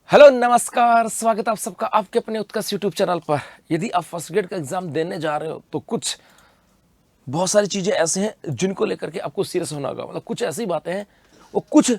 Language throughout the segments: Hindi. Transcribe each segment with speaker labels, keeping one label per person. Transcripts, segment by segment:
Speaker 1: हेलो नमस्कार, स्वागत है आप सबका आपके अपने उत्कर्ष यूट्यूब चैनल पर। यदि आप फर्स्ट ग्रेड का एग्जाम देने जा रहे हो तो कुछ बहुत सारी चीजें ऐसे हैं जिनको लेकर के आपको सीरियस होना होगा। मतलब कुछ ऐसी बातें हैं, वो कुछ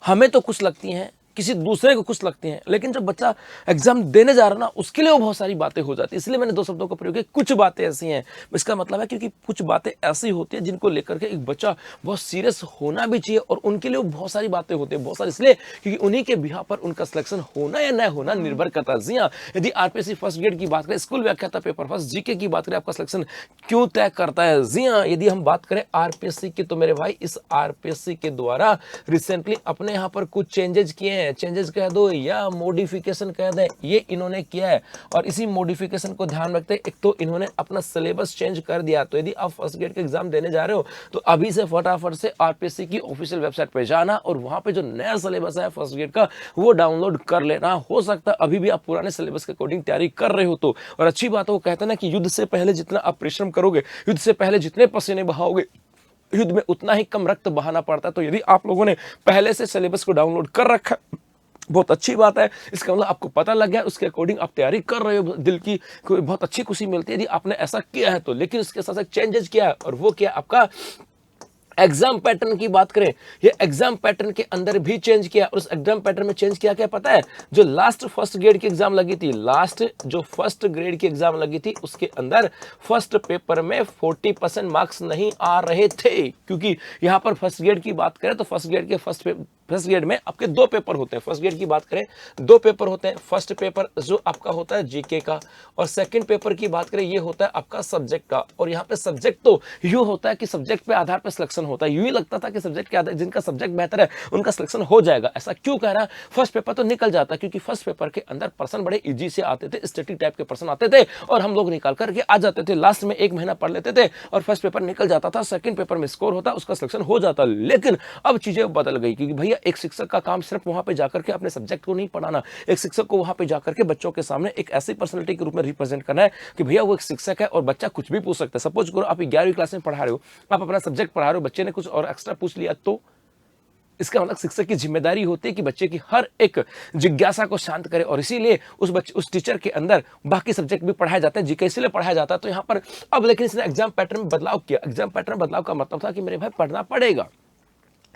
Speaker 1: हमें तो कुछ लगती हैं, किसी दूसरे को कुछ लगती हैं, लेकिन जब बच्चा एग्जाम देने जा रहा है ना, उसके लिए वो बहुत सारी बातें हो जाती है। इसलिए मैंने दो शब्दों का प्रयोग किया, कुछ बातें ऐसी हैं। इसका मतलब है क्योंकि कुछ बातें ऐसी होती हैं जिनको लेकर के एक बच्चा बहुत सीरियस होना भी चाहिए, और उनके लिए वो बहुत सारी बातें होती है। बहुत सारी इसलिए क्योंकि उन्हीं के बिहार पर उनका सिलेक्शन होना या न होना निर्भर करता है। जी हाँ, यदि आरपीएससी फर्स्ट ग्रेड की बात करें, स्कूल व्याख्याता पेपर फर्स्ट जीके की बात करें, आपका सिलेक्शन क्यों तय करता है। जी हाँ, यदि हम बात करें आरपीएससी की, तो मेरे भाई इस आरपीएससी के द्वारा रिसेंटली अपने यहाँ पर कुछ चेंजेस किए हैं। चेंजेस कह दो या मॉडिफिकेशन कह दें, ये इन्होंने किया है। और इसी मॉडिफिकेशन को ध्यान रखते एक तो इन्होंने अपना सिलेबस चेंज कर दिया। तो यदि आप फर्स्ट ग्रेड के एग्जाम देने जा रहे हो तो अभी से फटाफट से आरपीएससी की ऑफिशियल वेबसाइट पे जाना और वहां पे जो नया सिलेबस है फर्स्ट ग्रेड का वो डाउनलोड कर लेना। हो सकता है अभी भी आप पुराने सिलेबस के अकॉर्डिंग तैयारी कर रहे हो तो। और अच्छी बात है, वो कहते हैं ना कि युद्ध से पहले जितना आप परिश्रम करोगे, युद्ध से पहले जितने पसीने बहाओगे, युद्ध में उतना ही कम रक्त बहाना पड़ता है। तो यदि आप लोगों ने पहले से सिलेबस को डाउनलोड कर रखा, बहुत अच्छी बात है। इसका मतलब आपको पता लग गया, उसके अकॉर्डिंग आप तैयारी कर रहे हो, दिल की बहुत अच्छी खुशी मिलती है यदि आपने ऐसा किया है तो। लेकिन उसके साथ साथ चेंजेस किया है, और वो क्या आपका एग्जाम पैटर्न की बात करें, ये एग्जाम पैटर्न के अंदर भी चेंज किया। और उस एग्जाम पैटर्न में चेंज किया क्या पता है, जो लास्ट फर्स्ट ग्रेड की एग्जाम लगी थी, लास्ट जो फर्स्ट ग्रेड की एग्जाम लगी थी उसके अंदर फर्स्ट पेपर में 40% मार्क्स नहीं आ रहे थे। क्योंकि यहां पर फर्स्ट ग्रेड की बात करें तो फर्स्ट ग्रेड के फर्स्ट ग्रेड में आपके दो पेपर होते हैं। फर्स्ट ग्रेड की बात करें दो पेपर होते हैं। फर्स्ट पेपर जो आपका होता है जीके का, और सेकंड पेपर की बात करें ये होता है आपका सब्जेक्ट का। और यहाँ पे सब्जेक्ट तो यूं होता है कि सब्जेक्ट पे आधार पर सिलेक्शन होता है। यूं ही लगता था कि सब्जेक्ट के आधार, जिनका सब्जेक्ट बेहतर है उनका सिलेक्शन हो जाएगा। ऐसा क्यों कह रहा, फर्स्ट पेपर तो निकल जाता क्योंकि फर्स्ट पेपर के अंदर प्रश्न बड़े इजी से आते थे, स्टैटिक टाइप के प्रश्न आते थे और हम लोग निकाल करके आ जाते थे। लास्ट में एक महीना पढ़ लेते थे और फर्स्ट पेपर निकल जाता था। सेकंड पेपर में स्कोर होता, उसका सिलेक्शन हो जाता। लेकिन अब चीजें बदल गई क्योंकि भैया एक शिक्षक का काम सिर्फ वहां पे जाकर के अपने सब्जेक्ट को नहीं पढ़ाना, एक शिक्षक को वहां पे जाकर के बच्चों के सामने एक ऐसी पर्सनालिटी के रूप में रिप्रेजेंट करना है कि भैया वो एक शिक्षक है और बच्चा कुछ भी पूछ सकता है। सपोज करो आप 11वीं क्लास में पढ़ा रहे हो, आप अपना सब्जेक्ट पढ़ा रहे हो, बच्चे ने कुछ और एक्स्ट्रा पूछ लिया तो इसका मतलब शिक्षक की जिम्मेदारी होती है कि बच्चे की हर एक जिज्ञासा को शांत करे। और इसीलिए उस टीचर के अंदर बाकी सब्जेक्ट भी पढ़ाए जाते हैं, जीके इसलिए पढ़ाया जाता है। तो यहाँ पर अब लेकिन इसने एग्जाम पैटर्न में बदलाव किया। एग्जाम पैटर्न बदलाव का मतलब था कि मेरे भाई पढ़ना पड़ेगा,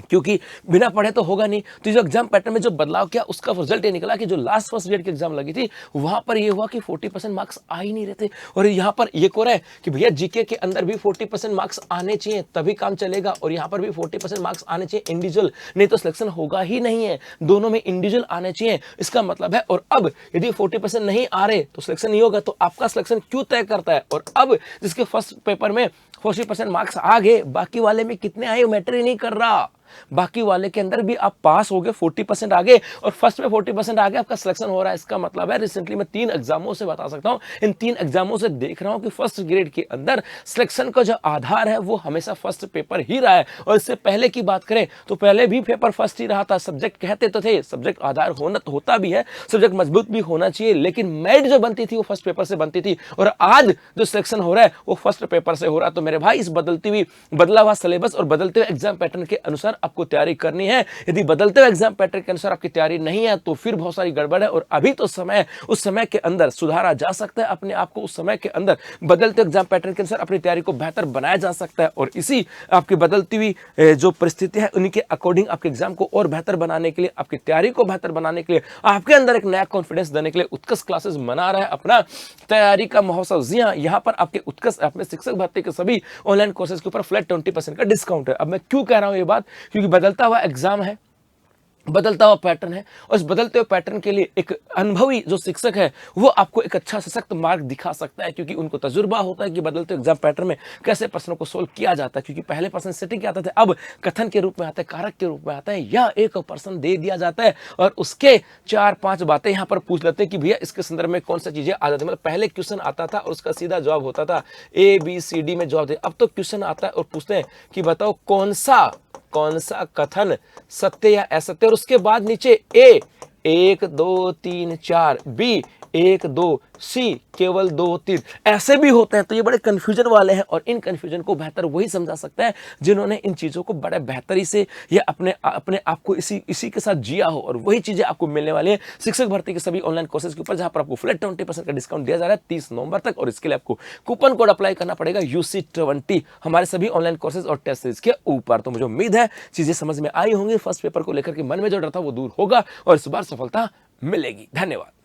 Speaker 1: क्योंकि बिना पढ़े तो होगा नहीं। तो जो एग्जाम पैटर्न में जो बदलाव किया उसका रिजल्ट ये निकला कि जो लास्ट फर्स्ट ग्रेड की एग्जाम लगी थी वहां पर ये हुआ कि 40% मार्क्स आ ही नहीं रहे थे। और यहाँ पर ये हो रहा है कि भैया जीके के अंदर भी 40% मार्क्स आने चाहिए तभी काम चलेगा, और यहाँ पर भी 40% मार्क्स आने चाहिए इंडिविजुअल, नहीं तो सिलेक्शन होगा ही नहीं है। दोनों में इंडिविजुअल आने चाहिए, इसका मतलब है। और अब यदि 40% नहीं आ रहे तो सिलेक्शन नहीं होगा, तो आपका सिलेक्शन क्यों तय करता है। और अब जिसके फर्स्ट पेपर में 40% मार्क्स आ गए, बाकी वाले में कितने आए मैटर ही नहीं कर रहा। बाकी वाले के अंदर भी आप पास हो गए, 40% आ गए, और फर्स्ट में 40% आ गए, आपका सिलेक्शन हो रहा है। इसका मतलब है रिसेंटली मैं 3 एग्जामों से बता सकता हूं, इन 3 एग्जामों से देख रहा हूं कि फर्स्ट ग्रेड के अंदर सिलेक्शन का जो आधार है वो हमेशा फर्स्ट पेपर ही रहा है। और इससे पहले की बात करें तो पहले भी पेपर फर्स्ट ही रहा था। सब्जेक्ट कहते तो थे, सब्जेक्ट आधार होता भी है, सब्जेक्ट मजबूत भी होना चाहिए, लेकिन मेरिट जो बनती थी वो फर्स्ट पेपर से बनती थी। और आज जो सिलेक्शन हो रहा है वो फर्स्ट पेपर से हो रहा है। तो मेरे भाई इस बदला हुआ सिलेबस और बदलते हुए एग्जाम पैटर्न के अनुसार आपको तैयारी करनी है। यदि बदलते हुए एग्जाम पैटर्न के अनुसार आपकी तैयारी नहीं है तो फिर बहुत सारी गड़बड़ है। और अभी तो समय है, उस समय के अंदर सुधारा जा सकता है अपने आप को, उस समय के अंदर बदलते एग्जाम पैटर्न के अनुसार अपनी तैयारी को बेहतर बनाया जा सकता है। और इसी आपकी बदलती हुई जो परिस्थिति है उन्हीं के अकॉर्डिंग आपके एग्जाम को और बेहतर बनाने के लिए, आपकी तैयारी को बेहतर बनाने के लिए, आपके अंदर एक नया कॉन्फिडेंस देने के लिए उत्कर्ष क्लासेस मना रहा है अपना तैयारी का महोत्सव। जी हाँ, यहाँ पर आपके उत्कर्ष अपने शिक्षक भर्ती के सभी ऑनलाइन कोर्सेज के ऊपर फ्लैट 20% का डिस्काउंट है। अब मैं क्यों कह रहा हूं ये बात, क्योंकि बदलता हुआ एग्जाम है, बदलता हुआ पैटर्न है, और इस बदलते हुए पैटर्न के लिए एक अनुभवी जो शिक्षक है वो आपको एक अच्छा सशक्त मार्ग दिखा सकता है, क्योंकि उनको तजुर्बा होता है कि बदलते एग्जाम पैटर्न में कैसे प्रश्नों को सोल्व किया जाता है। क्योंकि पहले प्रश्न सेटिंग आते थे, अब कथन के रूप में आता है, कारक के रूप में आता है, या एक प्रश्न दे दिया जाता है और उसके 4-5 बातें यहाँ पर पूछ लेते हैं कि भैया इसके संदर्भ में कौन सा चीजें आ जाती है। मतलब पहले क्वेश्चन आता था और उसका सीधा जवाब होता था ABCD में जवाब दे। अब तो क्वेश्चन आता है और पूछते हैं कि बताओ कौन सा कथन सत्य या असत्य, और उसके बाद नीचे 1 2 3 4, बी 1 2, सी केवल 2 3, ऐसे भी होते हैं। तो ये बड़े कंफ्यूजन वाले हैं और इन कंफ्यूजन को बेहतर वही समझा सकता है जिन्होंने इन चीज़ों को बड़े बेहतरी से या अपने आप को इसी के साथ जिया हो, और वही चीज़ें आपको मिलने वाली है शिक्षक भर्ती के सभी ऑनलाइन कोर्सेज के ऊपर, जहां पर आपको फ्लैट 20% का डिस्काउंट दिया जा रहा है 30 नवंबर तक। और इसके लिए आपको कूपन कोड अप्लाई करना पड़ेगा UC20 हमारे सभी ऑनलाइन कोर्सेज और टेस्ट सीरीज के ऊपर। तो मुझे उम्मीद है चीजें समझ में आई होंगी। फर्स्ट पेपर को लेकर के मन में जो डर था वो दूर होगा और इस बार सफलता मिलेगी। धन्यवाद।